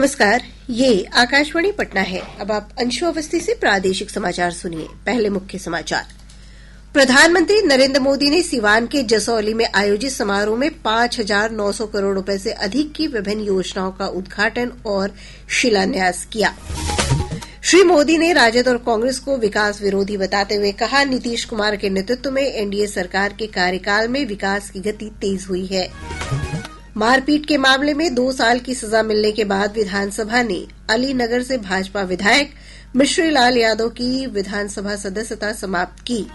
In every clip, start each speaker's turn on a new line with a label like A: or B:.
A: नमस्कार, ये आकाशवाणी पटना है। अब आप अंशु अवस्थी से प्रादेशिक समाचार सुनिए। पहले मुख्य समाचार। प्रधानमंत्री नरेंद्र मोदी ने सीवान के जसौली में आयोजित समारोह में 5,900 करोड़ रुपए से अधिक की विभिन्न योजनाओं का उद्घाटन और शिलान्यास किया। श्री मोदी ने राजद और कांग्रेस को विकास विरोधी बताते हुए कहा, नीतीश कुमार के नेतृत्व में एनडीए सरकार के कार्यकाल में विकास की गति तेज हुई है। मारपीट के मामले में 2 साल की सजा मिलने के बाद विधानसभा ने अलीनगर से भाजपा विधायक मिश्री लाल यादव की विधानसभा सदस्यता समाप्त की।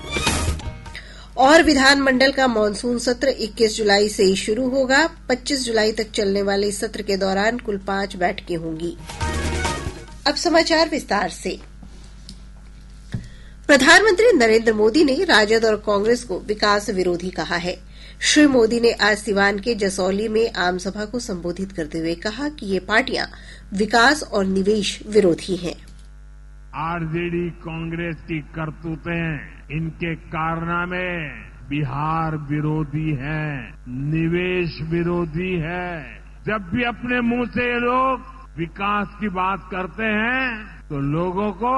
A: और विधानमंडल का मानसून सत्र 21 जुलाई से शुरू होगा। 25 जुलाई तक चलने वाले इस सत्र के दौरान कुल 5 बैठकें होंगी। अब समाचार विस्तार से। प्रधानमंत्री नरेंद्र मोदी ने राजद और कांग्रेस को विकास विरोधी कहा है। श्री मोदी ने आज सिवान के जसौली में आम सभा को संबोधित करते हुए कहा कि ये पार्टियां विकास और निवेश विरोधी हैं।
B: आरजेडी कांग्रेस की करतूतें, इनके कारनामे बिहार विरोधी हैं, निवेश विरोधी है। जब भी अपने मुंह से ये लोग विकास की बात करते हैं तो लोगों को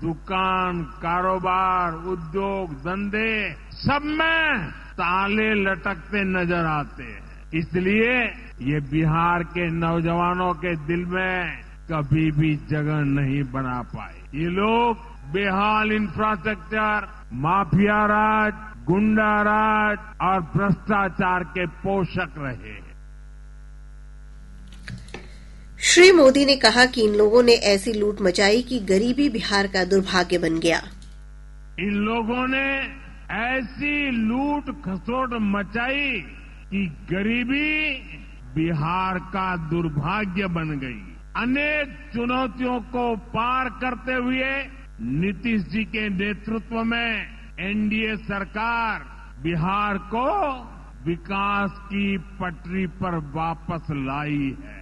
B: दुकान, कारोबार, उद्योग, धंधे सब में ताले लटकते नजर आते हैं। इसलिए ये बिहार के नौजवानों के दिल में कभी भी जगह नहीं बना पाए। ये लोग बेहाल इंफ्रास्ट्रक्चर, माफिया राज, गुंडा राज और भ्रष्टाचार के पोषक रहे।
A: श्री मोदी ने कहा कि इन लोगों ने ऐसी लूट मचाई कि गरीबी बिहार का दुर्भाग्य बन गया।
B: इन लोगों ने ऐसी लूट खसोट मचाई कि गरीबी बिहार का दुर्भाग्य बन गई। अनेक चुनौतियों को पार करते हुए नीतीश जी के नेतृत्व में एनडीए सरकार बिहार को विकास की पटरी पर वापस लाई है।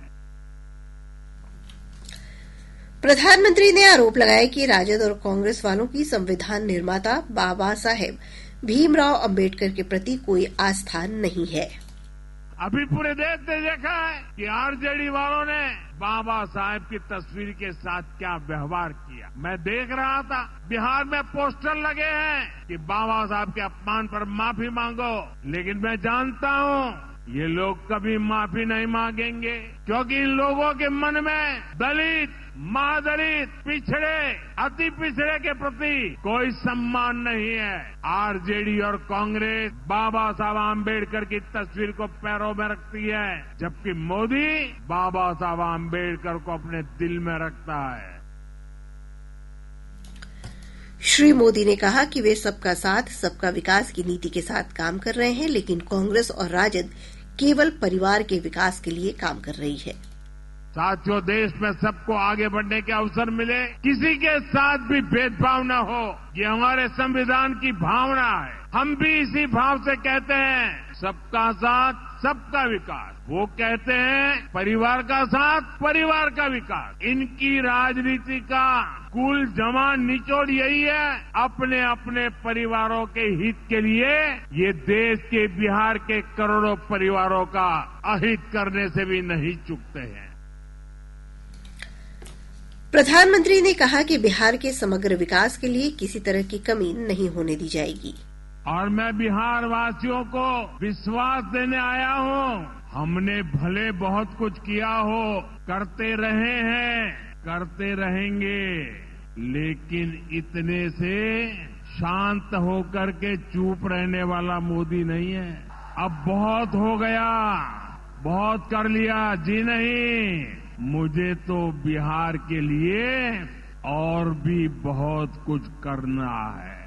A: प्रधानमंत्री ने आरोप लगाया कि राजद और कांग्रेस वालों की संविधान निर्माता बाबा साहेब भीमराव अंबेडकर के प्रति कोई आस्था नहीं है।
B: अभी पूरे देश ने देखा है कि आरजेडी वालों ने बाबा साहेब की तस्वीर के साथ क्या व्यवहार किया। मैं देख रहा था बिहार में पोस्टर लगे हैं कि बाबा साहब के अपमान पर माफी मांगो, लेकिन मैं जानता हूं ये लोग कभी माफी नहीं मांगेंगे, क्योंकि इन लोगों के मन में दलित, महादलित, पिछड़े, अति पिछड़े के प्रति कोई सम्मान नहीं है। आरजेडी और कांग्रेस बाबा साहब आम्बेडकर की तस्वीर को पैरों में रखती है, जबकि मोदी बाबा साहब आम्बेडकर को अपने दिल में रखता है।
A: श्री मोदी ने कहा कि वे सबका साथ, सबका विकास की नीति के साथ काम कर रहे हैं, लेकिन कांग्रेस और राजद केवल परिवार के विकास के लिए काम कर रही है।
B: साथियों, देश में सबको आगे बढ़ने के अवसर मिले, किसी के साथ भी भेदभाव न हो, ये हमारे संविधान की भावना है। हम भी इसी भाव से कहते हैं सबका साथ, सबका विकास। वो कहते हैं परिवार का साथ, परिवार का विकास। इनकी राजनीति का कुल जमा निचोड़ यही है, अपने अपने परिवारों के हित के लिए ये देश के बिहार के करोड़ों परिवारों का अहित करने से भी नहीं चूकते हैं।
A: प्रधानमंत्री ने कहा कि बिहार के समग्र विकास के लिए किसी तरह की कमी नहीं होने दी जाएगी।
B: और मैं बिहार वासियों को विश्वास देने आया हूं, हमने भले बहुत कुछ किया हो, करते रहे हैं, करते रहेंगे, लेकिन इतने से शांत होकर के चुप रहने वाला मोदी नहीं है। अब बहुत हो गया, बहुत कर लिया जी नहीं, मुझे तो बिहार के लिए और भी बहुत कुछ करना है,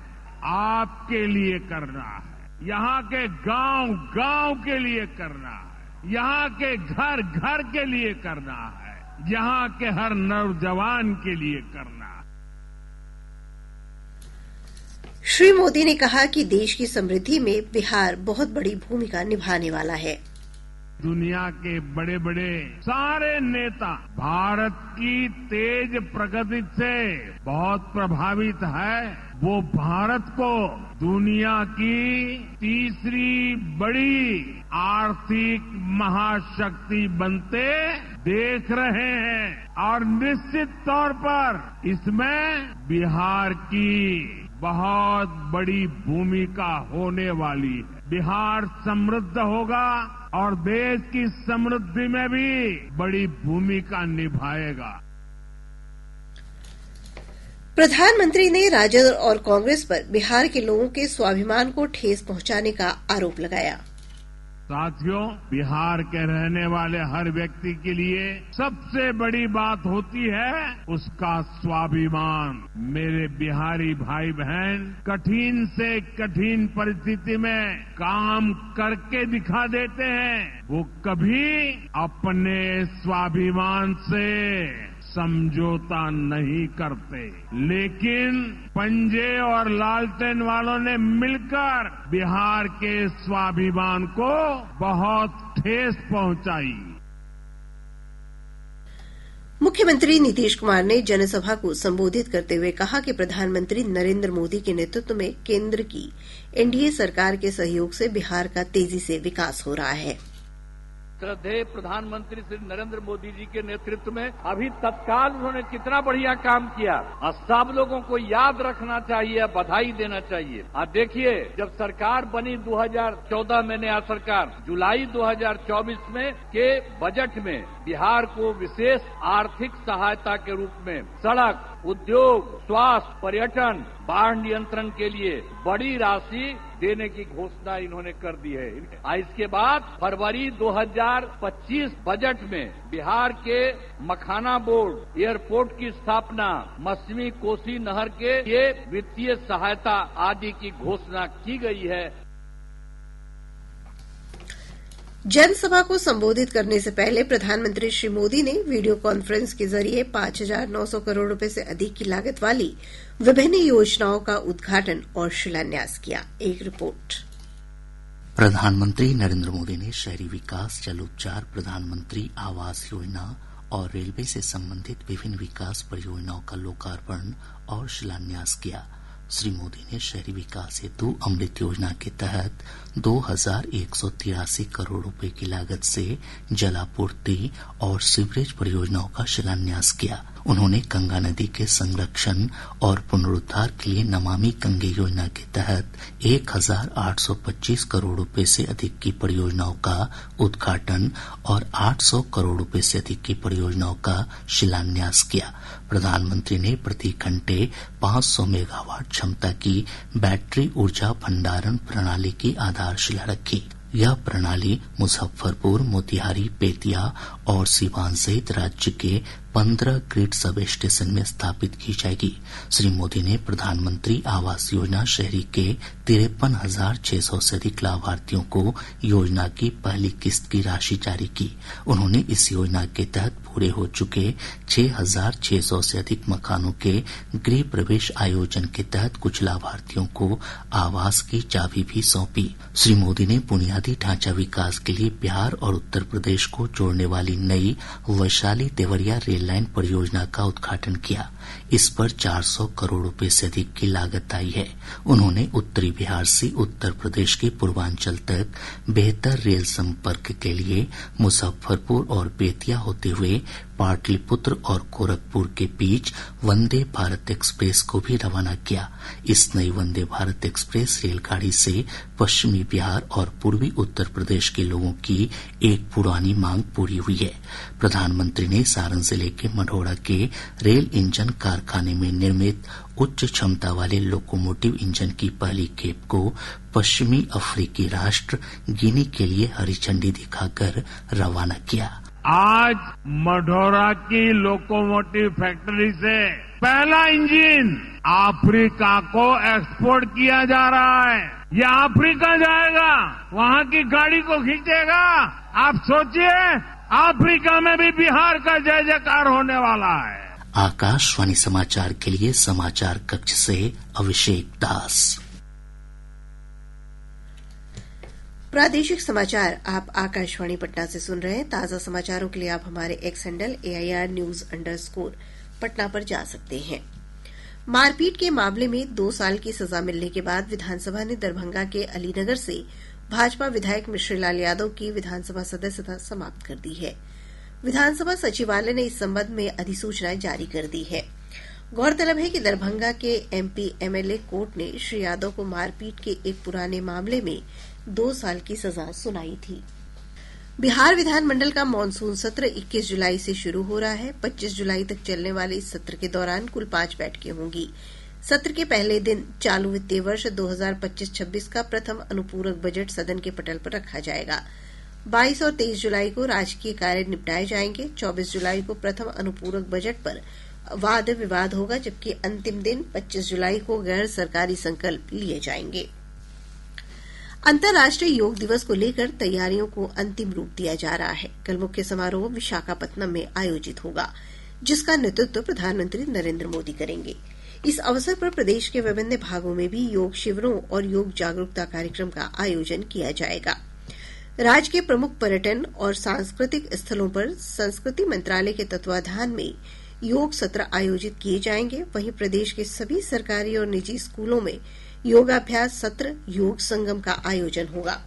B: आपके लिए करना है, यहाँ के गांव गांव के लिए करना है, यहाँ के घर घर के लिए करना है, यहाँ के हर नौजवान के लिए करना है।
A: श्री मोदी ने कहा कि देश की समृद्धि में बिहार बहुत बड़ी भूमिका निभाने वाला है।
B: दुनिया के बड़े बड़े सारे नेता भारत की तेज प्रगति से बहुत प्रभावित है। वो भारत को दुनिया की तीसरी बड़ी आर्थिक महाशक्ति बनते देख रहे हैं और निश्चित तौर पर इसमें बिहार की बहुत बड़ी भूमिका होने वाली है। बिहार समृद्ध होगा और देश की समृद्धि में भी बड़ी भूमिका निभाएगा।
A: प्रधानमंत्री ने राजद और कांग्रेस पर बिहार के लोगों के स्वाभिमान को ठेस पहुंचाने का आरोप लगाया।
B: साथियों, बिहार के रहने वाले हर व्यक्ति के लिए सबसे बड़ी बात होती है उसका स्वाभिमान। मेरे बिहारी भाई बहन कठिन से कठिन परिस्थिति में काम करके दिखा देते हैं। वो कभी अपने स्वाभिमान से समझौता नहीं करते, लेकिन पंजे और लालटेन वालों ने मिलकर बिहार के स्वाभिमान को बहुत ठेस पहुंचाई।
A: मुख्यमंत्री नीतीश कुमार ने जनसभा को संबोधित करते हुए कहा कि प्रधानमंत्री नरेंद्र मोदी के नेतृत्व में केंद्र की एनडीए सरकार के सहयोग से बिहार का तेजी से विकास हो रहा है।
C: श्रद्धेय प्रधानमंत्री श्री नरेंद्र मोदी जी के नेतृत्व में अभी तत्काल उन्होंने कितना बढ़िया काम किया और सब लोगों को याद रखना चाहिए, बधाई देना चाहिए। आप देखिए, जब सरकार बनी 2014 में नया सरकार, जुलाई 2024 में के बजट में बिहार को विशेष आर्थिक सहायता के रूप में सड़क, उद्योग, स्वास्थ्य, पर्यटन, बाढ़ नियंत्रण के लिए बड़ी राशि देने की घोषणा इन्होंने कर दी है। इसके बाद फरवरी 2025 बजट में बिहार के मखाना बोर्ड, एयरपोर्ट की स्थापना, मछली कोसी नहर के लिए वित्तीय सहायता आदि की घोषणा की गई है।
A: जनसभा को संबोधित करने से पहले प्रधानमंत्री श्री मोदी ने वीडियो कॉन्फ्रेंस के जरिए 5,900 करोड़ रुपए से अधिक की लागत वाली विभिन्न योजनाओं का उद्घाटन और शिलान्यास किया। एक रिपोर्ट।
D: प्रधानमंत्री नरेंद्र मोदी ने शहरी विकास, जल उपचार, प्रधानमंत्री आवास योजना और रेलवे से संबंधित विभिन्न विकास परियोजनाओं का लोकार्पण और शिलान्यास किया। श्री मोदी ने शहरी विकास हेतु अमृत योजना के तहत 2,183 करोड़ रुपए की लागत से जलापूर्ति और सीवरेज परियोजनाओं का शिलान्यास किया। उन्होंने गंगा नदी के संरक्षण और पुनरुद्धार के लिए नमामि गंगे योजना के तहत 1,825 करोड़ रुपए से अधिक की परियोजनाओं का उद्घाटन और 800 करोड़ रुपए से अधिक की परियोजनाओं का शिलान्यास किया। प्रधानमंत्री ने प्रति घंटे 500 मेगावाट क्षमता की बैटरी ऊर्जा भंडारण प्रणाली की आधारशिला रखी। यह प्रणाली मुजफ्फरपुर, मोतिहारी, बेतिया और सीवान सहित राज्य के 15 ग्रिड सब स्टेशन में स्थापित की जाएगी। श्री मोदी ने प्रधानमंत्री आवास योजना शहरी के 53,600 से अधिक लाभार्थियों को योजना की पहली किस्त की राशि जारी की। उन्होंने इस योजना के तहत पूरे हो चुके 6,600 से अधिक मकानों के गृह प्रवेश आयोजन के तहत कुछ लाभार्थियों को आवास की चाबी भी सौंपी। श्री मोदी ने बुनियादी ढांचा विकास के लिए बिहार और उत्तर प्रदेश को जोड़ने वाली नई वैशाली देवरिया रेल लाइन परियोजना का उद्घाटन किया। इस पर 400 करोड़ रुपए से अधिक की लागत आई है। उन्होंने उत्तरी बिहार से उत्तर प्रदेश के पूर्वांचल तक बेहतर रेल संपर्क के लिए मुजफ्फरपुर और बेतिया होते हुए पाटलिपुत्र और गोरखपुर के बीच वंदे भारत एक्सप्रेस को भी रवाना किया। इस नई वंदे भारत एक्सप्रेस रेलगाड़ी से पश्चिमी बिहार और पूर्वी उत्तर प्रदेश के लोगों की एक पुरानी मांग पूरी हुई है। प्रधानमंत्री ने सारण जिले के मढ़ौरा के रेल इंजन कारखाने में निर्मित उच्च क्षमता वाले लोकोमोटिव इंजन की पहली खेप को पश्चिमी अफ्रीकी राष्ट्र गिनी के लिए हरी झंडी दिखाकर रवाना किया।
B: आज मढ़ौरा की लोकोमोटिव फैक्ट्री से पहला इंजन अफ्रीका को एक्सपोर्ट किया जा रहा है। ये अफ्रीका जाएगा, वहाँ की गाड़ी को खींचेगा। आप सोचिए, अफ्रीका में भी बिहार का जय जयकार होने वाला है।
D: आकाशवाणी समाचार के लिए समाचार कक्ष से अभिषेक दास।
A: प्रादेशिक समाचार आप आकाशवाणी पटना से सुन रहे हैं। ताजा समाचारों के लिए आप हमारे एक्स हैंडल AIR_News_ पटना पर जा सकते हैं। मारपीट के मामले में 2 साल की सजा मिलने के बाद विधानसभा ने दरभंगा के अलीनगर से भाजपा विधायक मिश्री लाल यादव की विधानसभा सदस्यता समाप्त कर दी है। विधानसभा सचिवालय ने इस संबंध में अधिसूचना जारी कर दी है। गौरतलब है कि दरभंगा के MP MLA कोर्ट ने श्री यादव को मारपीट के एक पुराने मामले में 2 साल की सजा सुनाई थी। बिहार विधानमंडल का मानसून सत्र 21 जुलाई से शुरू हो रहा है। 25 जुलाई तक चलने वाले इस सत्र के दौरान कुल 5 बैठकें होंगी। सत्र के पहले दिन चालू वित्तीय वर्ष 2025-26 का प्रथम अनुपूरक बजट सदन के पटल पर रखा जाएगा। 22 और 23 जुलाई को राजकीय कार्य निपटाए जाएंगे। 24 जुलाई को प्रथम अनुपूरक बजट पर वाद विवाद होगा, जबकि अंतिम दिन 25 जुलाई को गैर सरकारी संकल्प लिए जाएंगे। अंतर्राष्ट्रीय योग दिवस को लेकर तैयारियों को अंतिम रूप दिया जा रहा है। कल मुख्य समारोह विशाखापत्तनम में आयोजित होगा, जिसका नेतृत्व प्रधानमंत्री नरेंद्र मोदी करेंगे। इस अवसर पर प्रदेश के विभिन्न भागों में भी योग शिविरों और योग जागरूकता कार्यक्रम का आयोजन किया जाएगा। राज्य के प्रमुख पर्यटन और सांस्कृतिक स्थलों पर संस्कृति मंत्रालय के तत्वाधान में योग सत्र आयोजित किए जाएंगे। वहीं प्रदेश के सभी सरकारी और निजी स्कूलों में योगाभ्यास सत्र, योग संगम का आयोजन होगा।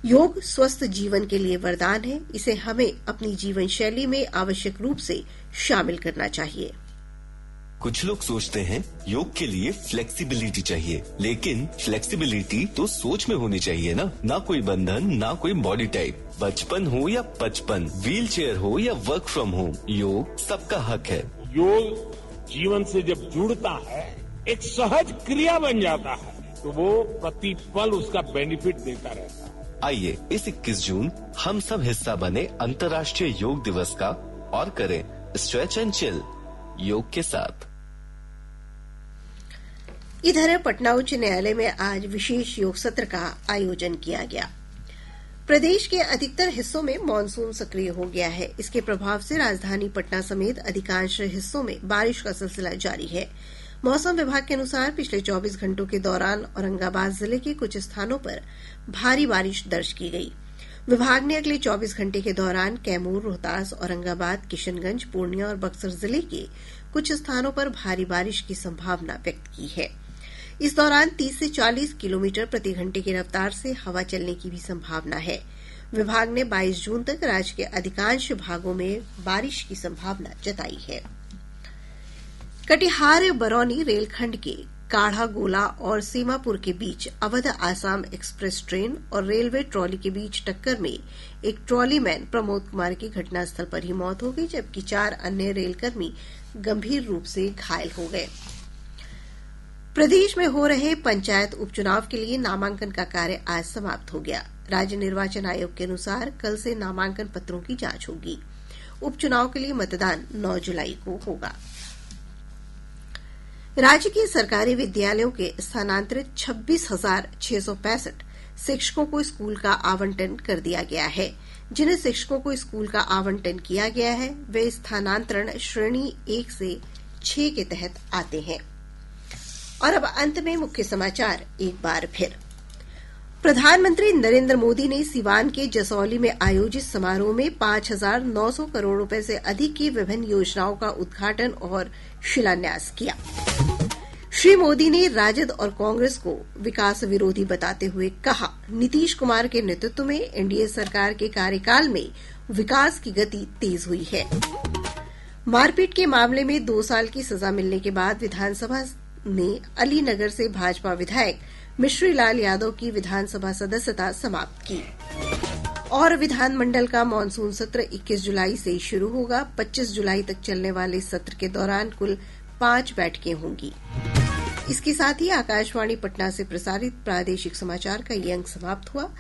A: योग स्वस्थ जीवन के लिए वरदान है। इसे हमें अपनी जीवन शैली में आवश्यक रूप से शामिल करना चाहिए।
E: कुछ लोग सोचते हैं योग के लिए फ्लेक्सिबिलिटी चाहिए, लेकिन फ्लेक्सिबिलिटी तो सोच में होनी चाहिए ना कोई बंधन, ना कोई बॉडी टाइप। बचपन हो या 55, व्हील चेयर हो या वर्क फ्रॉम होम, योग सबका हक है।
B: योग जीवन से जब जुड़ता है, एक सहज क्रिया बन जाता है, तो वो प्रतिपल उसका बेनिफिट देता रहता है।
E: आइए इस 21 जून हम सब हिस्सा बने अंतर्राष्ट्रीय योग दिवस का और करें स्ट्रेच एंड चिल योग के साथ।
A: इधर पटना उच्च न्यायालय में आज विशेष योग सत्र का आयोजन किया गया। प्रदेश के अधिकतर हिस्सों में मानसून सक्रिय हो गया है। इसके प्रभाव से राजधानी पटना समेत अधिकांश हिस्सों में बारिश का सिलसिला जारी है। मौसम विभाग के अनुसार पिछले 24 घंटों के दौरान औरंगाबाद जिले के कुछ स्थानों पर भारी बारिश दर्ज की गई। विभाग ने अगले 24 घंटे के दौरान कैमूर, रोहतास, औरंगाबाद, किशनगंज, पूर्णिया और बक्सर जिले के कुछ स्थानों पर भारी बारिश की संभावना व्यक्त की है। इस दौरान 30 से 40 किलोमीटर प्रति घंटे की रफ्तार से हवा चलने की भी संभावना है। विभाग ने 22 जून तक राज्य के अधिकांश भागों में बारिश की संभावना जताई है। कटिहार बरौनी रेलखंड के काढ़ागोला और सीमापुर के बीच अवध आसाम एक्सप्रेस ट्रेन और रेलवे ट्रॉली के बीच टक्कर में एक ट्रॉली मैन प्रमोद कुमार की घटनास्थल पर ही मौत हो गई, जबकि 4 अन्य रेलकर्मी गंभीर रूप से घायल हो गए। प्रदेश में हो रहे पंचायत उपचुनाव के लिए नामांकन का कार्य आज समाप्त हो गया। राज्य निर्वाचन आयोग के अनुसार कल से नामांकन पत्रों की जांच होगी। उपचुनाव के लिए मतदान 9 जुलाई को होगा। राज्य के सरकारी विद्यालयों के स्थानांतरित 26,665 शिक्षकों को स्कूल का आवंटन कर दिया गया है। जिन शिक्षकों को स्कूल का आवंटन किया गया है वे स्थानांतरण श्रेणी 1 से 6 के तहत आते हैं। और अब अंत में मुख्य समाचार एक बार फिर। प्रधानमंत्री नरेंद्र मोदी ने सीवान के जसौली में आयोजित समारोह में 5,900 करोड़ रुपए से अधिक की विभिन्न योजनाओं का उद्घाटन और शिलान्यास किया। श्री मोदी ने राजद और कांग्रेस को विकास विरोधी बताते हुए कहा, नीतीश कुमार के नेतृत्व में एनडीए सरकार के कार्यकाल में विकास की गति तेज हुई है। मारपीट के मामले में 2 साल की सजा मिलने के बाद विधानसभा ने अलीनगर से भाजपा विधायक मिश्री लाल यादव की विधानसभा सदस्यता समाप्त की। और विधानमंडल का मानसून सत्र 21 जुलाई से शुरू होगा। 25 जुलाई तक चलने वाले सत्र के दौरान कुल 5 बैठकें होंगी। इसके साथ ही आकाशवाणी पटना से प्रसारित प्रादेशिक समाचार का ये अंक समाप्त हुआ।